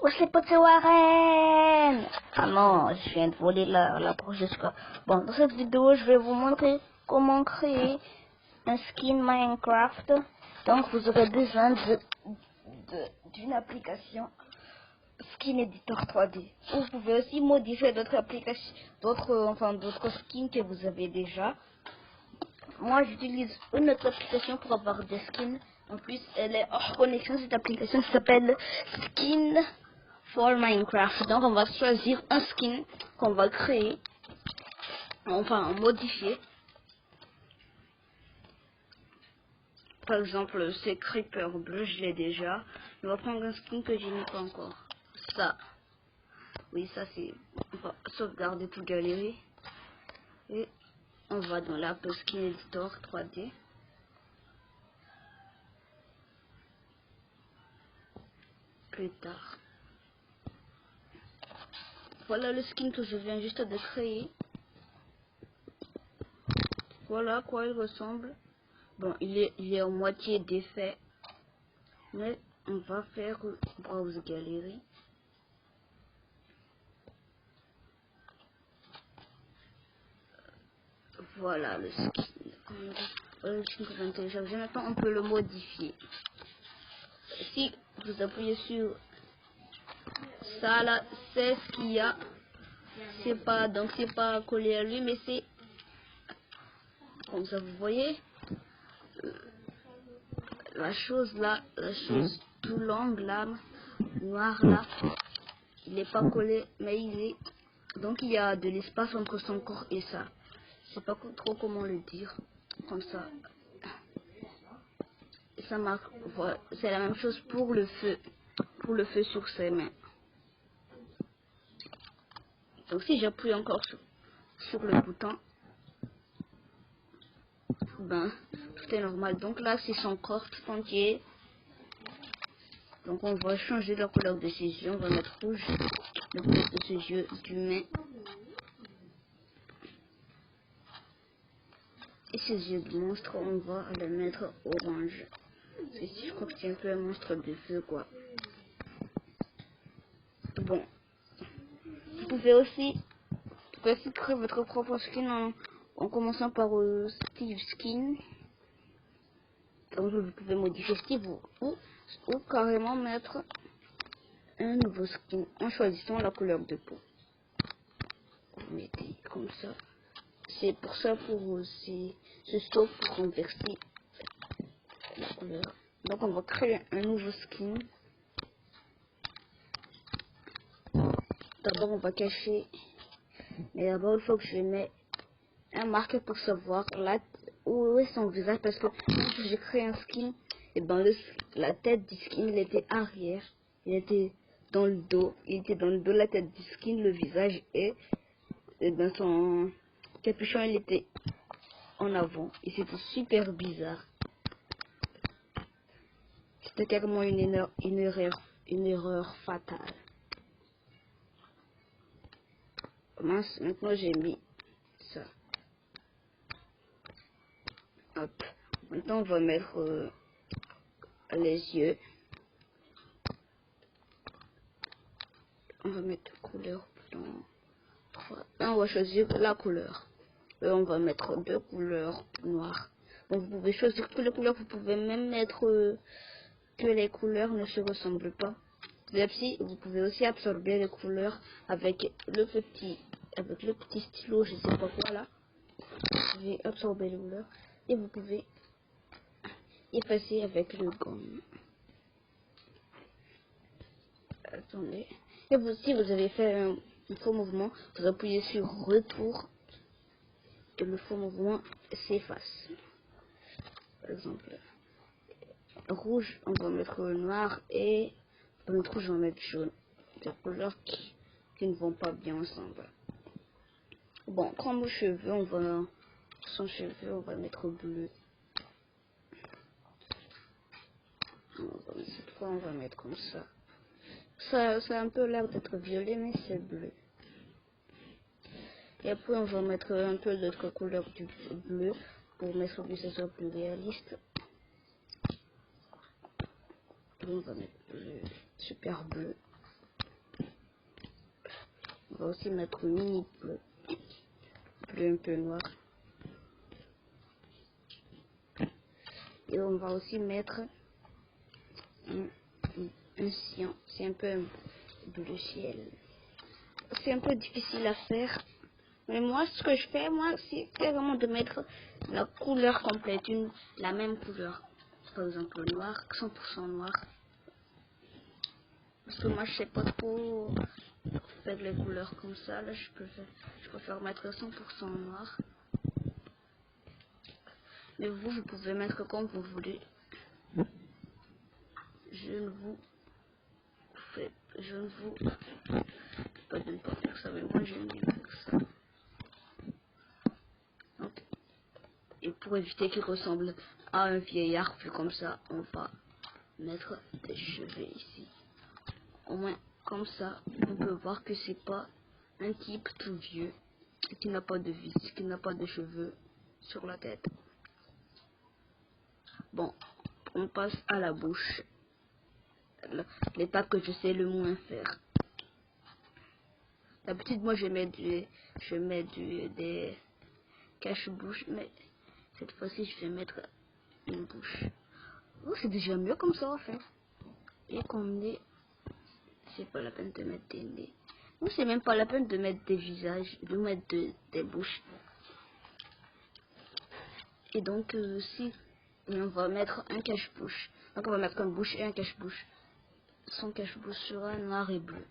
Wesh les potes, c'est Warren. Ah non, je viens de voler la prochaine fois. Bon, dans cette vidéo, je vais vous montrer comment créer un skin Minecraft. Donc, vous aurez besoin d'une application Skin Editor 3D. Vous pouvez aussi modifier d'autres applications, d'autres skins que vous avez déjà. Moi, j'utilise une autre application pour avoir des skins. En plus, elle est hors connexion, cette application qui s'appelle Skin for Minecraft. Donc, on va choisir un skin qu'on va créer, enfin modifier. Par exemple, c'est Creeper bleu, je l'ai déjà. On va prendre un skin que je n'ai pas encore. Ça. Oui, ça c'est... On va sauvegarder toute galerie. Et on va dans l'app Skin Editor 3D. Plus tard. Voilà le skin que je viens juste de créer. Voilà à quoi il ressemble. Bon, il est en moitié défait. Mais on va faire Browse Galerie. Voilà le skin. Voilà le skin qu'on vient de télécharger. Maintenant, on peut le modifier. Si vous appuyez sur ça là, c'est ce qu'il y a. C'est pas, donc c'est pas collé à lui, mais c'est comme ça, vous voyez. La chose là, la chose tout l'angle là, noir là, il n'est pas collé, mais il est. Donc il y a de l'espace entre son corps et ça. Je sais pas trop comment le dire. Comme ça. Et ça marque. Voilà. C'est la même chose pour le feu. Pour le feu sur ses mains. Donc si j'appuie encore sur le bouton, ben tout est normal. Donc là c'est son corps tout entier. Donc on va changer la couleur de ses yeux. On va mettre rouge. La couleur de ses yeux d'humain. Et ses yeux de monstre, on va les mettre orange. Ici, je crois que c'est un peu un monstre de feu, quoi. Bon. Vous pouvez aussi créer votre propre skin en commençant par Steve Skin. Donc, vous pouvez modifier Steve ou carrément mettre un nouveau skin en choisissant la couleur de peau. Vous mettez comme ça. C'est pour ça, ce stop pour renverser la couleur. Donc, on va créer un nouveau skin. D'abord, on va cacher. Mais d'abord, il faut que je mette un marqueur pour savoir où est son visage. Parce que quand j'ai créé un skin, et ben la tête du skin, il était arrière. Il était dans le dos. Il était dans le dos, la tête du skin, le visage et ben son capuchon, il était en avant. Et c'était super bizarre. C'était carrément une erreur fatale. Mince, maintenant j'ai mis ça. Hop. Maintenant on va mettre les yeux. On va mettre couleur blanc. On va choisir la couleur. Et on va mettre deux couleurs noires. Donc vous pouvez choisir toutes les couleurs. Vous pouvez même mettre que les couleurs ne se ressemblent pas. Vous pouvez aussi absorber les couleurs avec le petit stylo, je sais pas quoi là. Vous pouvez absorber les couleurs et vous pouvez effacer avec le gomme. Attendez. Et si vous avez fait un faux mouvement, vous appuyez sur retour et le faux mouvement s'efface. Par exemple, rouge, on va mettre noir et pour mettre rouge, on va mettre jaune. Des couleurs qui ne vont pas bien ensemble. Bon, comme cheveux, son cheveu, on va mettre bleu. Cette fois, on va mettre comme ça. Ça a un peu l'air d'être violet, mais c'est bleu. Et après, on va mettre un peu d'autres couleurs du bleu pour mettre que ce soit plus réaliste. Et on va mettre bleu, super bleu. va aussi mettre mini bleu un peu noir. Et on va aussi mettre un cyan. C'est un peu un bleu ciel. C'est un peu difficile à faire. Mais moi, ce que je fais, c'est vraiment de mettre la couleur complète, la même couleur. Par exemple, le noir, 100% noir. Parce que moi, je sais pas trop faire les couleurs comme ça. Là, je préfère mettre 100% noir. Mais vous pouvez mettre comme vous voulez. Je ne vous pas de ne pas faire ça, mais moi, j'aime bien faire ça. Donc, et pour éviter qu'il ressemble à un vieillard vu comme ça, on va mettre des cheveux ici. Au moins, comme ça, on peut voir que c'est pas un type tout vieux qui n'a pas de vis, qui n'a pas de cheveux sur la tête. Bon, on passe à la bouche. L'étape que je sais le moins faire. D'habitude, moi, je mets des cache-bouches, mais cette fois-ci, je vais mettre une bouche. Oh, c'est déjà mieux comme ça, en fait. Et qu'on est, c'est pas la peine de mettre des nez. Ou c'est même pas la peine de mettre des visages, de mettre des bouches. Et donc, si on va mettre un cache-bouche, donc on va mettre une bouche et un cache-bouche. Son cache-bouche sera noir et bleu.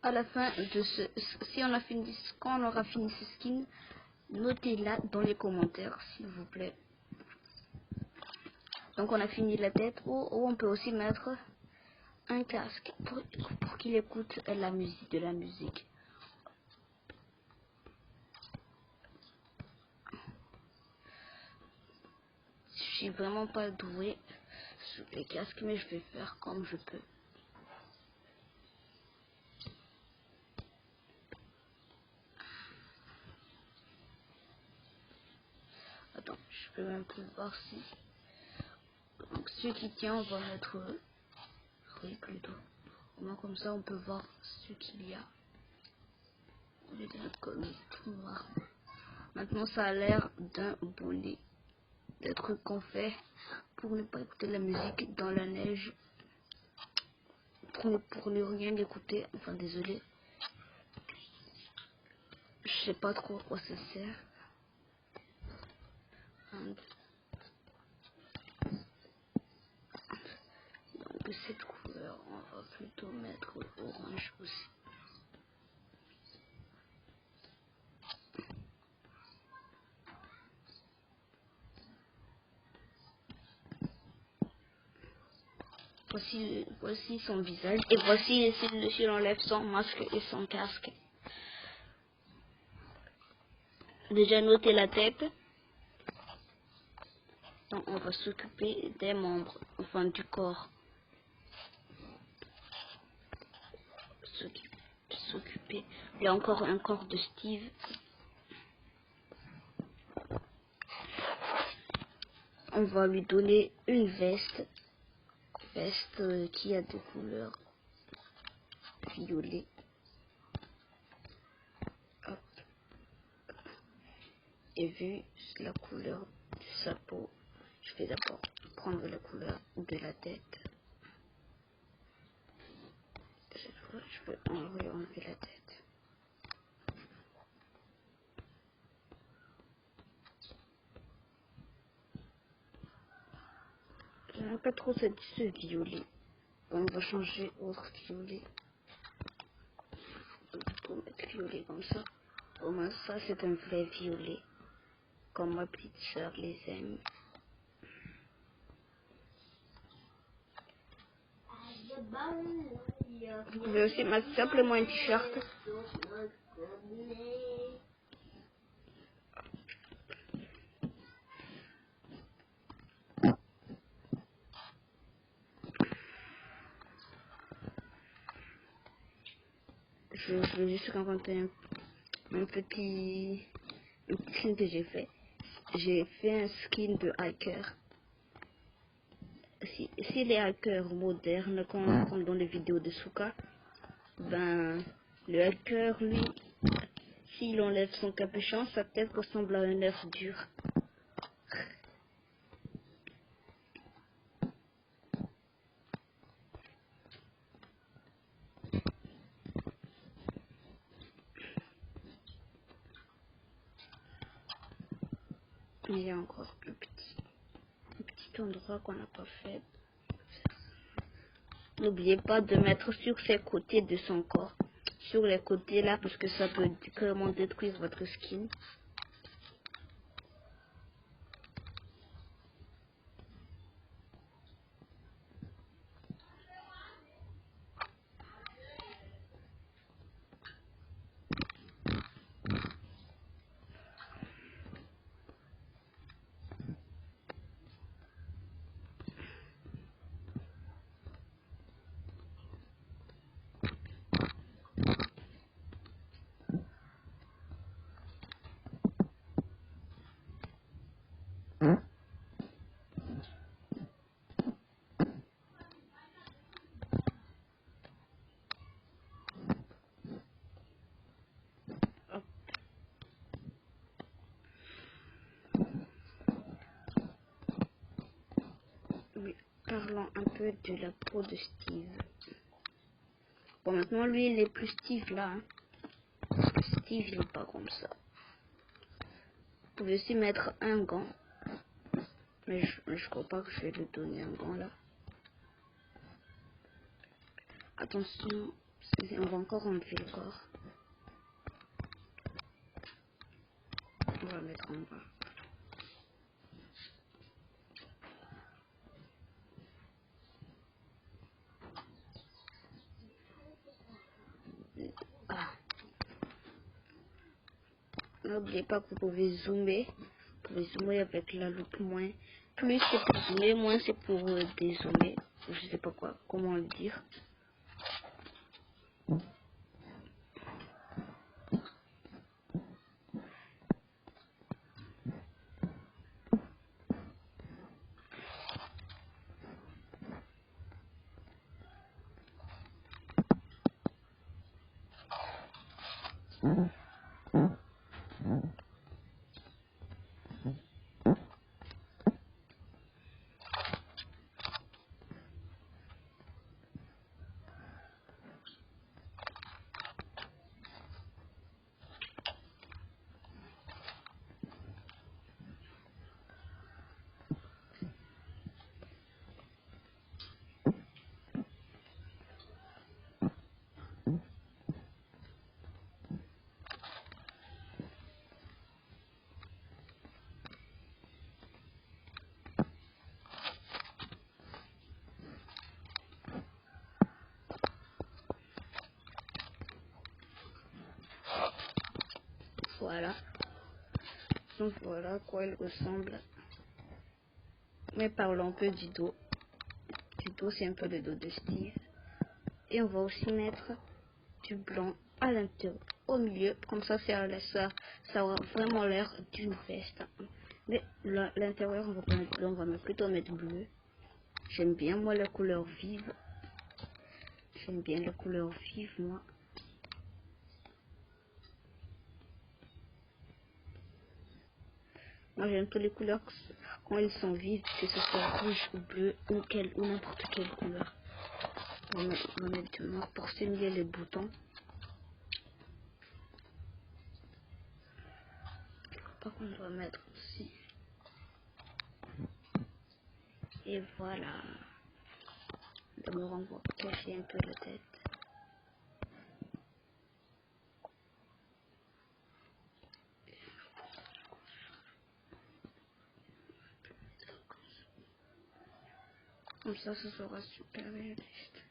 À la fin de quand on aura fini ce skin, notez-la dans les commentaires, s'il vous plaît. Donc on a fini la tête, ou on peut aussi mettre un casque pour qu'il écoute de la musique. Je suis vraiment pas douée sur les casques, mais je vais faire comme je peux. Attends, je peux même plus voir si... Donc celui qui tient, on va mettre... oui, plutôt. Au moins comme ça, on peut voir ce qu'il y a. On va mettre comme tout noir. Maintenant, ça a l'air d'un bonnet. Des trucs qu'on fait pour ne pas écouter la musique dans la neige. Pour ne rien écouter. Enfin, désolé. Je sais pas trop à quoi ça sert. Donc cette couleur, on va plutôt mettre orange aussi. Voici son visage et voici s'il enlève son masque et son casque. Déjà noté la tête. Donc on va s'occuper des membres, enfin du corps. S'occuper. Il y a encore un corps de Steve. On va lui donner une veste qui a des couleurs violet. Hop. Et vu la couleur de sa peau, je vais d'abord prendre la couleur de la tête. Cette fois, je peux enlever la tête. J'aime pas trop ce violet. On va changer autre violet. Pour mettre violet comme ça. Au moins ça c'est un vrai violet. Comme ma petite soeur les aime. Vous pouvez aussi mettre simplement un t-shirt. je veux juste raconter un petit skin que j'ai fait. J'ai fait un skin de hacker. Si les hackers modernes, comme dans les vidéos de Souka, ben, le hacker, lui, s'il enlève son capuchon, sa tête ressemble à un œuf dur. Il y a encore un petit endroit qu'on n'a pas fait. N'oubliez pas de mettre sur ses côtés de son corps. Sur les côtés là, parce que ça peut carrément détruire votre skin. Oui, parlons un peu de la peau de Steve. Bon, maintenant, lui, il est plus Steve là. Hein. Parce que Steve, il n'est pas comme ça. Vous pouvez aussi mettre un gant. Mais je crois pas que je vais lui donner un gant là. Attention, on va encore enlever le corps. On va mettre en bas. Ah. N'oubliez pas que vous pouvez zoomer. Vous pouvez zoomer avec la loupe moins. Plus c'est pour zoomer, moins c'est pour dézoomer. Je sais pas quoi, comment le dire. Voilà. Donc voilà à quoi il ressemble. Mais parlons un peu du dos. Du dos, c'est un peu le dos de Steve. Et on va aussi mettre du blanc à l'intérieur, au milieu. Comme ça, ça aura vraiment l'air d'une veste. Mais l'intérieur, on va pas mettre bleu, on va plutôt mettre bleu. J'aime bien, moi, la couleur vive. J'aime bien la couleur vive, moi. Moi, j'aime toutes les couleurs quand elles sont vives, que ce soit rouge ou bleu ou n'importe quelle couleur. On va mettre du noir pour simuler les boutons. Par contre, on va mettre aussi. Et voilà. D'abord, on va cacher un peu la tête. Comme ça sera super réaliste.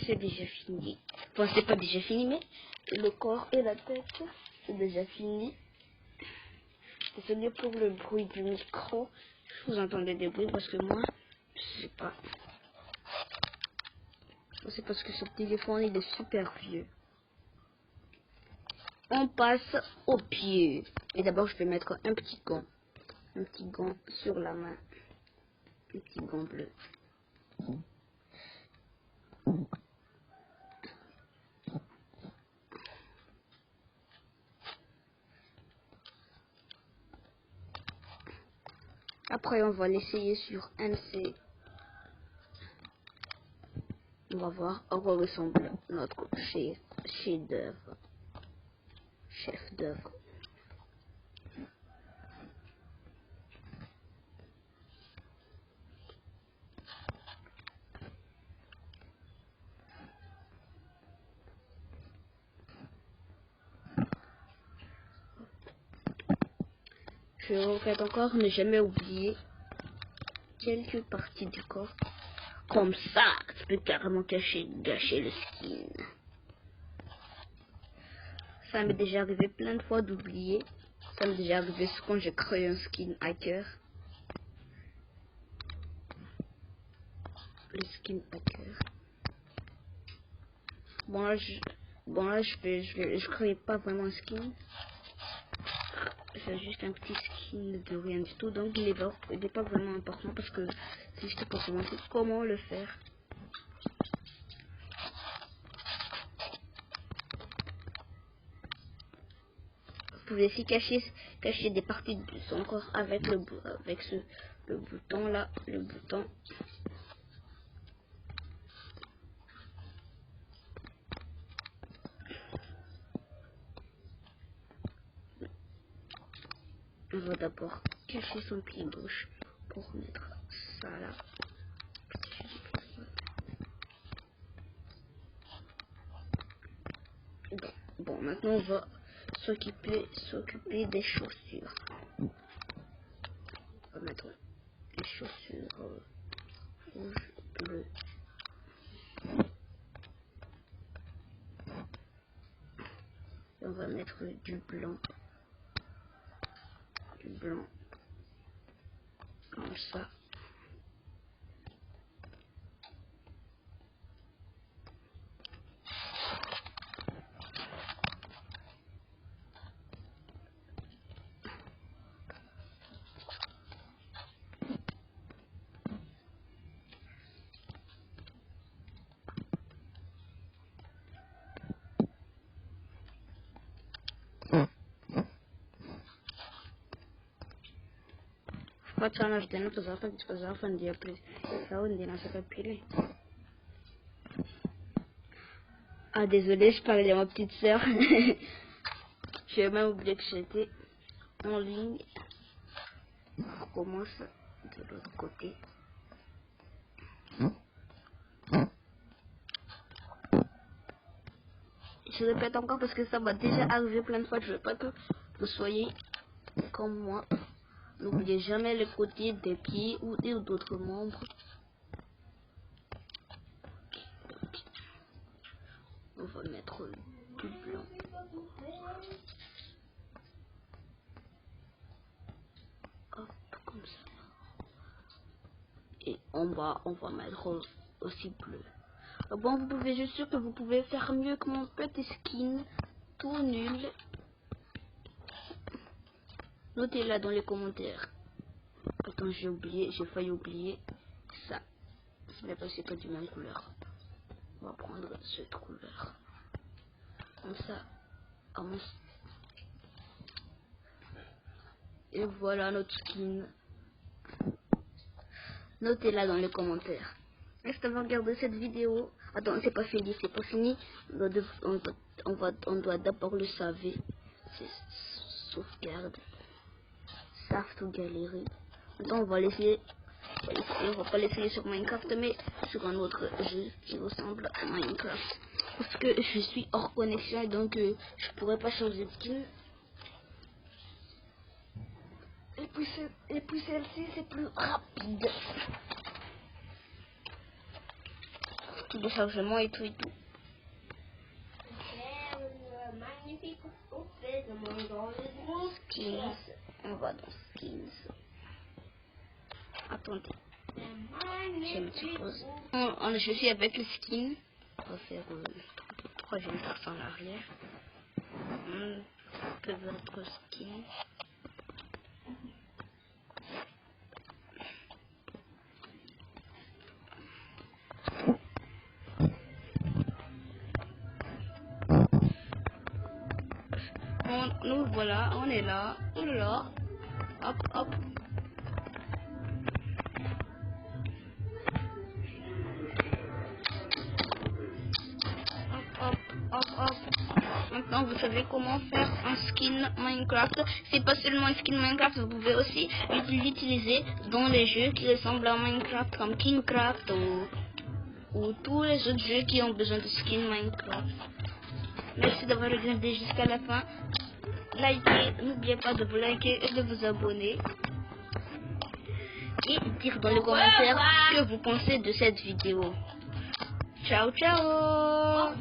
C'est déjà fini. Enfin, c'est pas déjà fini, mais le corps et la tête, c'est déjà fini. Désolé pour le bruit du micro. Vous entendez des bruits parce que moi, je sais pas. C'est parce que ce téléphone il est super vieux. On passe au pied. Et d'abord, je vais mettre un petit gant. Un petit gant sur la main. Un petit gant bleu. Après, on va l'essayer sur MC. On va voir à quoi ressemble notre chef d'œuvre. Chef d'œuvre. Je regrette encore ne jamais oublier quelques parties du corps. Comme ça, tu peux carrément gâcher le skin. Ça m'est déjà arrivé plein de fois d'oublier. Ça m'est déjà arrivé quand j'ai créé un skin hacker. Le skin hacker. Bon là, je crée pas vraiment un skin. C'est juste un petit skin de rien du tout. Donc il est pas vraiment important parce que c'est juste pour vous montrer comment le faire. Vous pouvez aussi cacher des parties de son corps avec le bouton là, le bouton. On va d'abord cacher son pied gauche pour mettre ça là. Bon, maintenant on va s'occuper des chaussures. On va mettre les chaussures rouges, bleues. Et on va mettre du blanc. Comme ça. Facciamo vedere cosa fanno apri capire. Ah désolé, je parlais à ma petite sœur. J'ai même oublié que j'étais en ligne. On commence de l'autre côté. Je répète encore parce que ça m'a déjà arrivé plein de fois. Je veux pas que vous soyez comme moi. N'oubliez jamais le côté des pieds ou d'autres membres. On va mettre du blanc. Hop, comme ça. Et en bas, on va mettre aussi bleu. Bon, je suis sûr que vous pouvez faire mieux que mon petit skin. Tout nul. Notez-la dans les commentaires. Attends, j'ai failli oublier ça. Mais parce que c'est pas du même couleur. On va prendre cette couleur. Comme ça. Et voilà notre skin. Notez-la dans les commentaires. Reste à regarder cette vidéo. Attends, c'est pas fini, On doit d'abord le sauver. C'est sauvegarde. Save to galerie. Maintenant, on va pas l'essayer sur Minecraft, mais sur un autre jeu qui ressemble à Minecraft. Parce que je suis hors connexion et donc je pourrais pas changer de skin. Et puis celle-ci, c'est plus rapide. Tout le chargement et tout et tout. Magnifique skins. On va dans Skins. Attendez. J'ai une petite pause. Je suis avec le skin. On va faire 3 jeunes personnes en arrière. Que votre skin. Nous voilà, on est là. Oula. Hop, hop. Maintenant, vous savez comment faire un skin Minecraft. C'est pas seulement un skin Minecraft, vous pouvez aussi l'utiliser dans les jeux qui ressemblent à Minecraft, comme Kingcraft ou tous les autres jeux qui ont besoin de skin Minecraft. Merci d'avoir regardé jusqu'à la fin. Likez, n'oubliez pas de vous liker et de vous abonner. Et dire dans les commentaires ce que vous pensez de cette vidéo. Ciao, ciao!